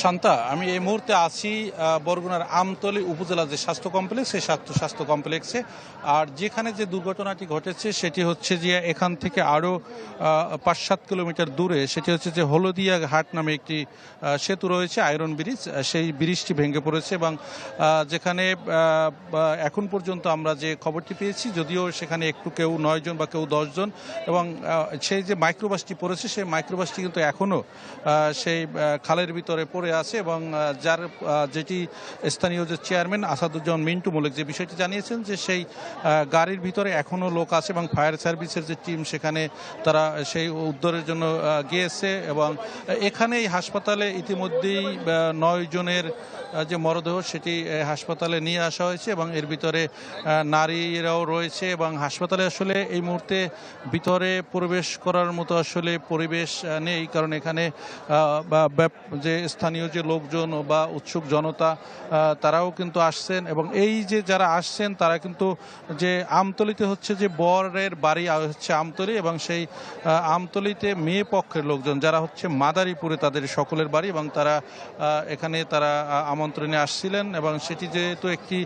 শান্তা, আমি এই মুহূর্তে আছি বরগুনার আমতলী উপজেলা যে স্বাস্থ্য কমপ্লেক্স, সেই স্বাস্থ্য কমপ্লেক্সে। আর যেখানে যে দুর্ঘটনাটি ঘটেছে সেটি হচ্ছে যে এখান থেকে আরও ৫-৭ কিলোমিটার দূরে, সেটি হচ্ছে যে হলদিয়া ঘাট নামে একটি সেতু রয়েছে, আয়রন ব্রিজ। সেই ব্রিজটি ভেঙে পড়েছে এবং যেখানে এখন পর্যন্ত আমরা যে খবরটি পেয়েছি, যদিও সেখানে একটু কেউ 9 জন বা কেউ 10 জন, এবং সেই যে মাইক্রোবাসটি পড়েছে সেই মাইক্রোবাসটি কিন্তু এখনও সেই খালের ভিতরে পড়ে আছে এবং যেটি স্থানীয় যে চেয়ারম্যান আসাদুজ্জামান মিন্টু মল্লিক যে বিষয়টি জানিয়েছেন যে সেই গাড়ির ভিতরে এখনও লোক আছে এবং ফায়ার সার্ভিসের যে টিম সেখানে তারা সেই উদ্ধারের জন্য গিয়েছে। এবং এখানে এই হাসপাতালে ইতিমধ্যেই 9 জনের যে মরদেহ সেটি হাসপাতালে নিয়ে আসা হয়েছে এবং এর ভিতরে নারীরাও রয়েছে। এবং হাসপাতালে আসলে এই মুহূর্তে ভিতরে প্রবেশ করার মতো আসলে পরিবেশ নেই, কারণ এখানে যে স্থানীয় যে লোকজন বা উৎসুক জনতা তারাও কিন্তু আসছেন। এবং এই যে যারা আসছেন তারা কিন্তু যে আমতলীতে হচ্ছে যে বরের বাড়ি হচ্ছে আমতলী, এবং সেই আমতলীতে মেয়ে পক্ষের লোকজন যারা হচ্ছে মাদারীপুরে তাদের সকলের বাড়ি, এবং তারা এখানে তারা আমন্ত্রণে আসছিলেন। এবং সেটি যেহেতু একটি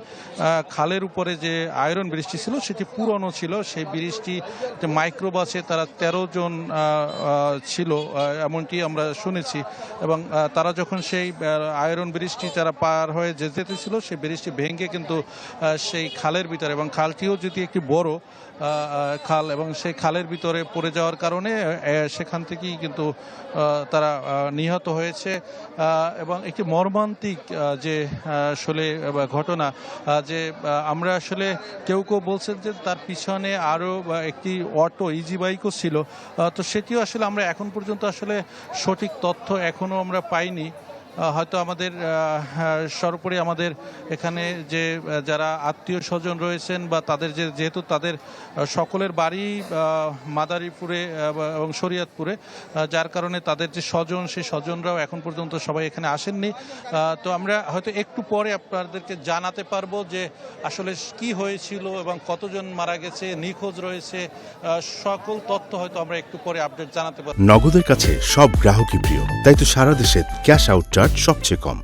খালের উপরে যে আয়রন ব্রিজটি ছিল সেটি পুরনো ছিল, সেই ব্রিজটি যে মাইক্রোবাসে তারা 13 জন ছিল এমনটি আমরা শুনেছি। এবং তারা যখন সেই আয়রন ব্রিজটি তারা পার হয়ে যেতেছিল সেই ব্রিজটি ভেঙে কিন্তু সেই খালের ভিতরে, এবং খালটিও যদি একটি বড় খাল, এবং সেই খালের ভিতরে পড়ে যাওয়ার কারণে সেখান থেকেই কিন্তু তারা নিহত হয়েছে। এবং একটি মর্মান্তিক যে আসলে ঘটনা, যে আমরা আসলে কেউ বলছেন যে তার পিছনে আরও একটি অটো ইজি বাইকও ছিল, তো সেটিও আসলে আমরা এখন পর্যন্ত আসলে সঠিক তথ্য এখনও আমরা পাইনি। হয়তো আমাদের সর্বোপরি আমাদের এখানে যে যারা আত্মীয় স্বজন রয়েছেন বা তাদের যেহেতু তাদের সকলের বাড়ি মাদারীপুরে এবং শরীয়তপুরে, যার কারণে তাদের যে স্বজন সেই স্বজনরাও এখন পর্যন্ত সবাই এখানে আসেননি। তো আমরা হয়তো একটু পরে আপনাদেরকে জানাতে পারবো যে আসলে কি হয়েছিল এবং কতজন মারা গেছে, নিখোঁজ রয়েছে, সকল তথ্য হয়তো আমরা একটু পরে আপডেট জানাতে পারবো। নগদের কাছে সব গ্রাহকই প্রিয়, তাই তো সারা দেশে ক্যাশ আউট চার্জ সবচেয়ে কম।